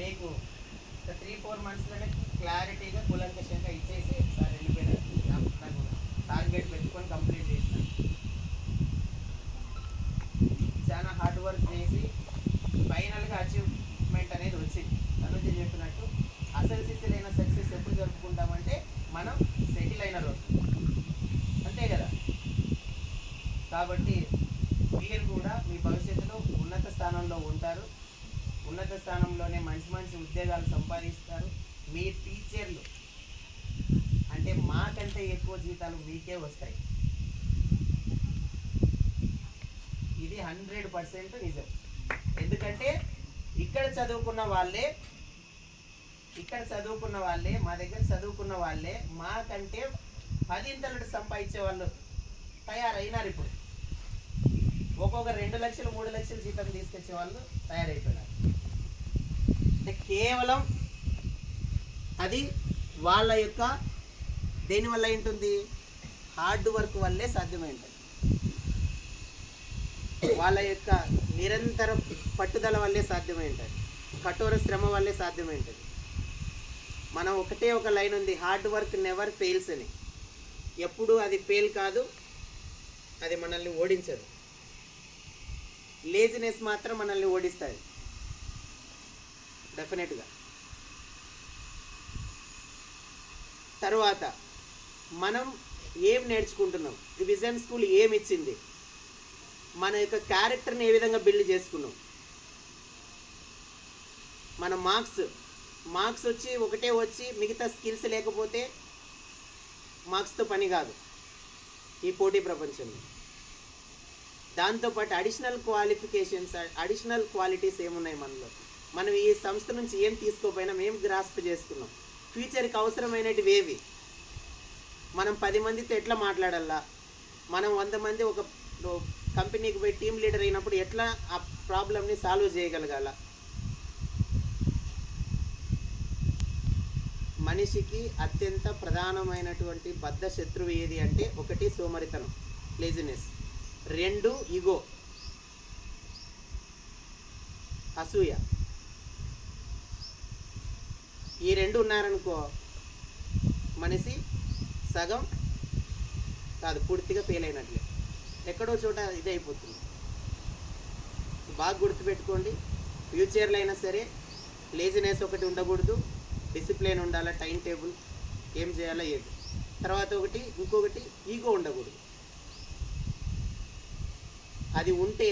మీకు 3-4 మంత్స్లోనే క్లారిటీగా కూలంకషంగా ఇచ్చేసి సార్ వెళ్ళిపోయినారు. నాకు టార్గెట్ పెట్టుకొని కంప్లీట్ చేసిన. చాలా హార్డ్ వర్క్ చేసి ఫైనల్గా అచీవ్మెంట్ అనేది వచ్చింది. అనుజ చెప్పినట్టు అసలు సిసిలైన సక్సెస్ ఎప్పుడు జరుపుకుంటామంటే మనం సెటిల్ అయిన రోజు, అంతే కదా. కాబట్టి మీరు కూడా మీ భవిష్యత్తులో ఉన్నత స్థానంలో ఉంటారు. ఉన్నత స్థానంలోనే మంచి మంచి ఉద్యోగాలు సంపాదిస్తారు. మీ టీచర్లు అంటే మాకంటే ఎక్కువ జీతాలు మీకే వస్తాయి. ఇది 100% నిజం. ఎందుకంటే ఇక్కడ చదువుకున్న వాళ్ళే మా దగ్గర చదువుకున్న వాళ్ళే మాకంటే 10 ఇంతలు సంపాదించే వాళ్ళు తయారైనారు. ఇప్పుడు ఒక్కొక్క 2 లక్షలు 3 లక్షలు జీతం తీసుకొచ్చే వాళ్ళు తయారైపోయినారు. అంటే కేవలం అది వాళ్ళ యొక్క దేనివల్ల ఉంటుంది, హార్డ్ వర్క్ వల్లే సాధ్యమైంటుంది. వాళ్ళ యొక్క నిరంతర పట్టుదల వల్లే సాధ్యమైంటుంది. కఠోర శ్రమ వల్లే సాధ్యమైంటుంది. మనం ఒకటే ఒక లైన్ ఉంది, హార్డ్ వర్క్ నెవర్ ఫెయిల్స్ అని. ఎప్పుడు అది ఫెయిల్ కాదు, అది మనల్ని ఓడించదు. లేజినెస్ మాత్రం మనల్ని ఓడిస్తుంది డెఫినెట్గా. తర్వాత మనం ఏం నేర్చుకుంటున్నాం, ఈ విజన్ స్కూల్ ఏమి ఇచ్చింది, మన యొక్క క్యారెక్టర్ని ఏ విధంగా బిల్డ్ చేసుకున్నాం. మన మార్క్స్ వచ్చి ఒకటే వచ్చి మిగతా స్కిల్స్ లేకపోతే మార్క్స్తో పని కాదు ఈ పోటీ ప్రపంచంలో. దాంతోపాటు అడిషనల్ క్వాలిటీస్ ఏమున్నాయి మనలో, మనం ఈ సంస్థ నుంచి ఏం తీసుకోపోయినా ఏం గ్రాస్ప్ చేసుకున్నాం, ఫ్యూచర్కి అవసరమైనటివి ఏవి, మనం 10 మందితో ఎట్లా మాట్లాడాలా, మనం 100 మంది ఒక కంపెనీకి పోయి టీమ్ లీడర్ అయినప్పుడు ఎట్లా ఆ ప్రాబ్లమ్ని సాల్వ్ చేయగలగాల. మనిషికి అత్యంత ప్రధానమైనటువంటి బద్ధ శత్రువు ఏది అంటే, 1 సోమరితనం లేజినెస్, 2 ఈగో అసూయ. ఈ 2 ఉన్నారనుకో మనిషి సగం కాదు పూర్తిగా ఫెయిల్ అయినట్లే, ఎక్కడో చోట ఇది అయిపోతుంది. బాగా గుర్తుపెట్టుకోండి, ఫ్యూచర్లో అయినా సరే లేజినెస్ ఒకటి ఉండకూడదు, డిసిప్లిన్ ఉండాలి, టైం టేబుల్ ఏం చేయాలో ఏది. తర్వాత ఇంకొకటి ఈగో ఉండకూడదు. అది ఉంటే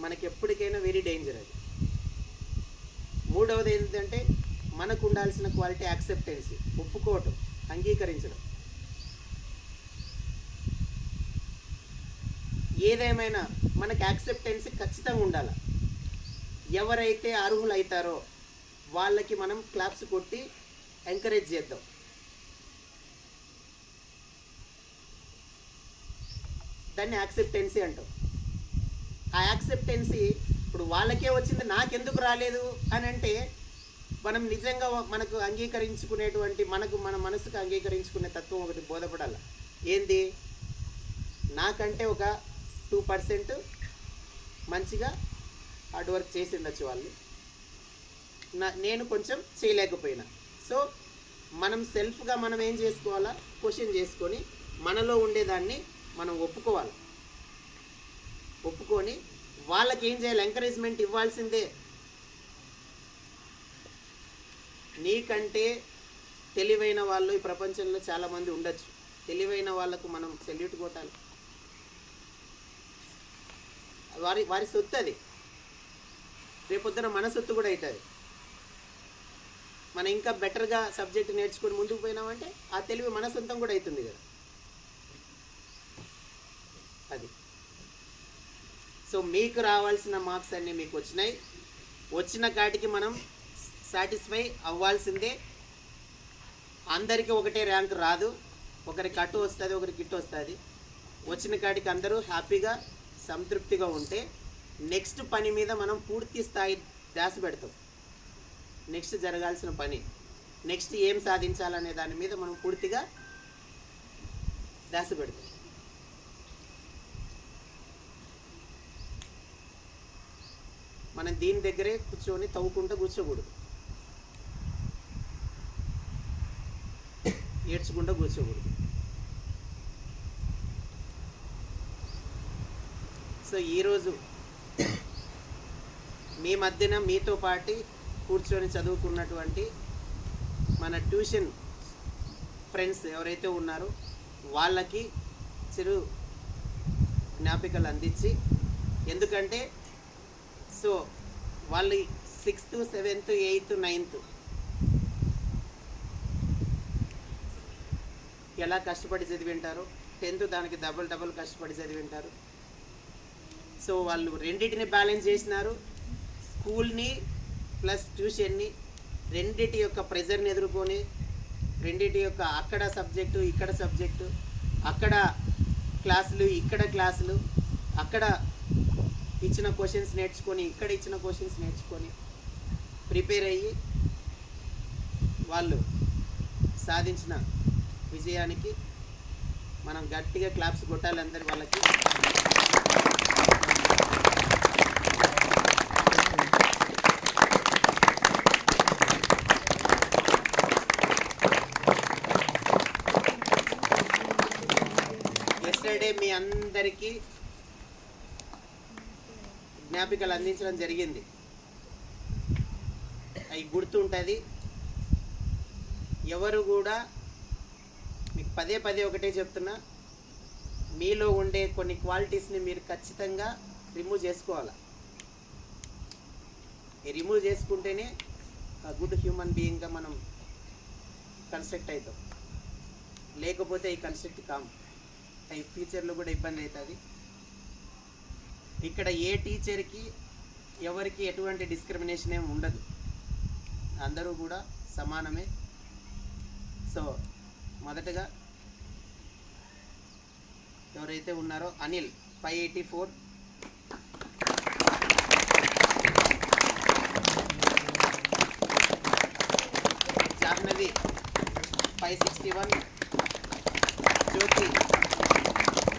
మనకి ఎప్పటికైనా వెరీ డేంజర్. అది మూడవది ఏంటంటే మనకు ఉండాల్సిన క్వాలిటీ యాక్సెప్టెన్సీ, ఒప్పుకోవటం, అంగీకరించడం. ఏదేమైనా మనకు యాక్సెప్టెన్సీ ఖచ్చితంగా ఉండాలి. ఎవరైతే అర్హులు అవుతారో వాళ్ళకి మనం క్లాప్స్ కొట్టి ఎంకరేజ్ చేద్దాం. దాన్ని యాక్సెప్టెన్సీ అంటాం. ఆ యాక్సెప్టెన్సీ ఇప్పుడు వాళ్ళకే వచ్చింది నాకెందుకు రాలేదు అని అంటే, మనం నిజంగా మనకు అంగీకరించుకునేటువంటి మన మనసుకు అంగీకరించుకునే తత్వం ఒకటి బోధపడాలి. ఏంది, నాకంటే ఒక 2% మంచిగా హార్డ్ వర్క్ చేసి ఉండొచ్చు వాళ్ళు, నేను కొంచెం చేయలేకపోయినా. సో మనం సెల్ఫ్గా మనం ఏం చేసుకోవాలా, క్వశ్చన్ చేసుకొని మనలో ఉండేదాన్ని మనం ఒప్పుకొని వాళ్ళకి ఏం చేయాలి, ఎంకరేజ్మెంట్ ఇవ్వాల్సిందే. నీకంటే తెలివైన వాళ్ళు ఈ ప్రపంచంలో చాలామంది ఉండొచ్చు. తెలివైన వాళ్ళకు మనం సెల్యూట్ కొట్టాలి. వారి సొత్తు అది, రేపొద్దున మన సొత్తు కూడా అవుతుంది. మనం ఇంకా బెటర్గా సబ్జెక్ట్ నేర్చుకొని ముందుకు పోయినామంటే ఆ తెలివి మన సొంతం కూడా అవుతుంది కదా. అది. సో మీకు రావాల్సిన మార్క్స్ అన్నీ మీకు వచ్చినాయి. వచ్చిన కాటికి మనం సాటిస్ఫై అవ్వాల్సిందే. అందరికీ ఒకటే ర్యాంక్ రాదు, ఒకరికి అటు వస్తుంది, ఒకరికి ఇటు వస్తుంది. వచ్చిన కాటికి అందరూ హ్యాపీగా సంతృప్తిగా ఉంటే నెక్స్ట్ పని మీద మనం పూర్తి స్థాయి ధ్యాస పెడతాం. నెక్స్ట్ జరగాల్సిన పని, నెక్స్ట్ ఏం సాధించాలనే దాని మీద మనం పూర్తిగా ధ్యాస పెడతాం. మనం దీని దగ్గరే కూర్చొని తవ్వుకుంటూ కూర్చోకూడదు. నేర్చుకుంటూ కూర్చోకూడదు. సో ఈరోజు మీ మధ్యన మీతో పాటు కూర్చొని చదువుకున్నటువంటి మన ట్యూషన్ ఫ్రెండ్స్ ఎవరైతే ఉన్నారో వాళ్ళకి చిరు జ్ఞాపికలు అందించి, ఎందుకంటే సో వాళ్ళు 6th, 7th, 8th, 9th ఎలా కష్టపడి చదివింటారు, 10th దానికి డబుల్ కష్టపడి చదివింటారు. సో వాళ్ళు రెండింటిని బ్యాలెన్స్ చేసినారు. స్కూల్ని ప్లస్ ట్యూషన్ని రెండింటి యొక్క ప్రెజర్ని ఎదుర్కొని, రెండింటి యొక్క అక్కడ సబ్జెక్టు ఇక్కడ సబ్జెక్టు, అక్కడ క్లాసులు ఇక్కడ క్లాసులు, అక్కడ ఇచ్చిన క్వశ్చన్స్ నేర్చుకొని ఇక్కడ ఇచ్చిన క్వశ్చన్స్ నేర్చుకొని ప్రిపేర్ అయ్యి వాళ్ళు సాధించిన విజయానికి మనం గట్టిగా క్లాప్స్ కొట్టాలి అందరి వాళ్ళకి. ఎస్టర్డే మీ అందరికీ జ్ఞాపికలు అందించడం జరిగింది. అవి గుర్తుంటుంది. ఎవరు కూడా మీకు పదే ఒకటే చెప్తున్నా, మీలో ఉండే కొన్ని క్వాలిటీస్ని మీరు ఖచ్చితంగా రిమూవ్ చేసుకోవాలి. ఈ రిమూవ్ చేసుకుంటేనే గుడ్ హ్యూమన్ బీయింగ్గా మనం కన్స్ట్రక్ట్ అవుతాం. లేకపోతే ఈ కన్స్ట్రక్ట్ కాము. ఈ ఫ్యూచర్లో కూడా ఇబ్బంది అవుతుంది. ఇక్కడ ఏ టీచర్కి ఎవరికి ఎటువంటి డిస్క్రిమినేషన్ ఏమి ఉండదు, అందరూ కూడా సమానమే. సో మొదటగా ఎవరైతే ఉన్నారో అనిల్ 584, జాహ్నవి 561, జ్యోతి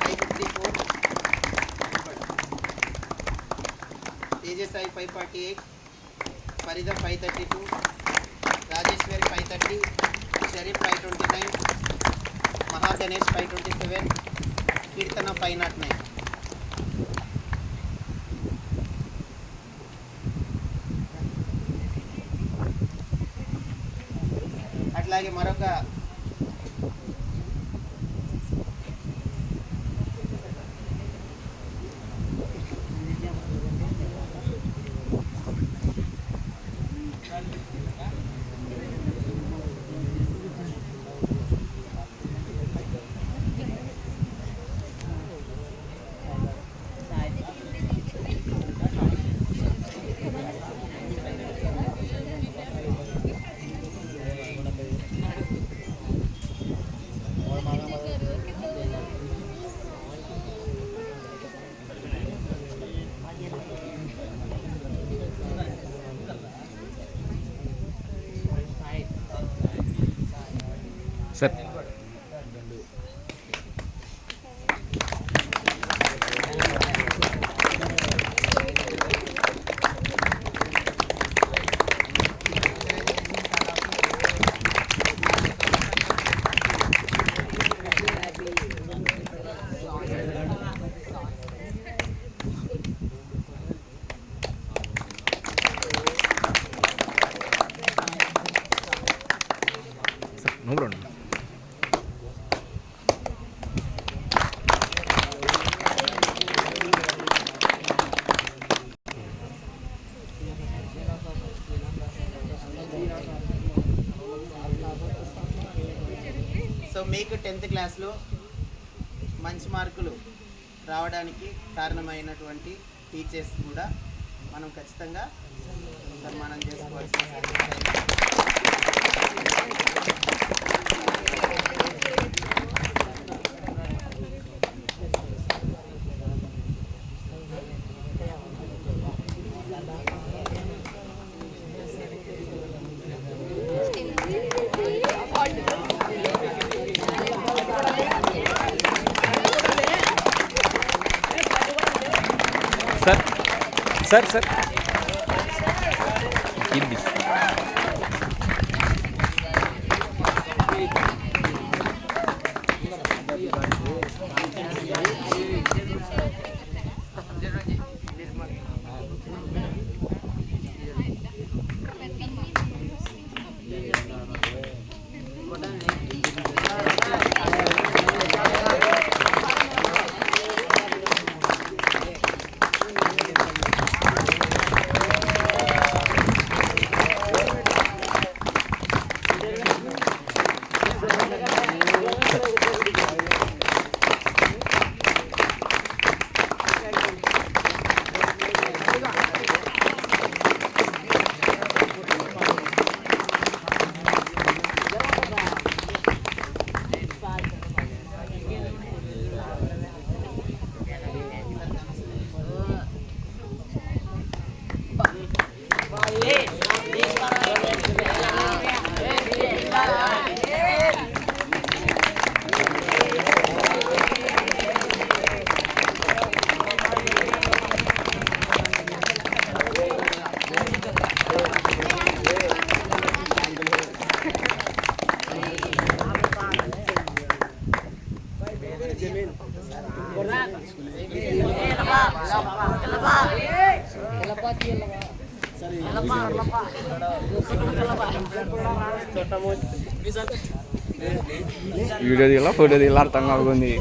554, తేజసాయి 548, ఫరీదా 532, రాజేశ్వరి 530, షరీఫ్ 529, మహాగణేష్ 527, కీర్తన 509. అట్లాగే మరొక సార్ నో ప్రాబ్లం. సో మీకు 10th క్లాస్లో మంచి మార్కులు రావడానికి కారణమైనటువంటి టీచర్స్ కూడా మనం ఖచ్చితంగా సన్మానం చేసుకోవాల్సిన సార్ సార్ ఇది వీడియో దిగలా ఫోటో దిగలా అర్థం కాకుంది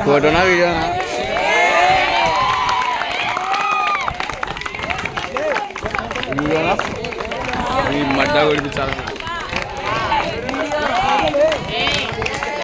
ఫోటోనా వీడియోనా వీడియోనా ఈ మడ్డ కొడిపించాలి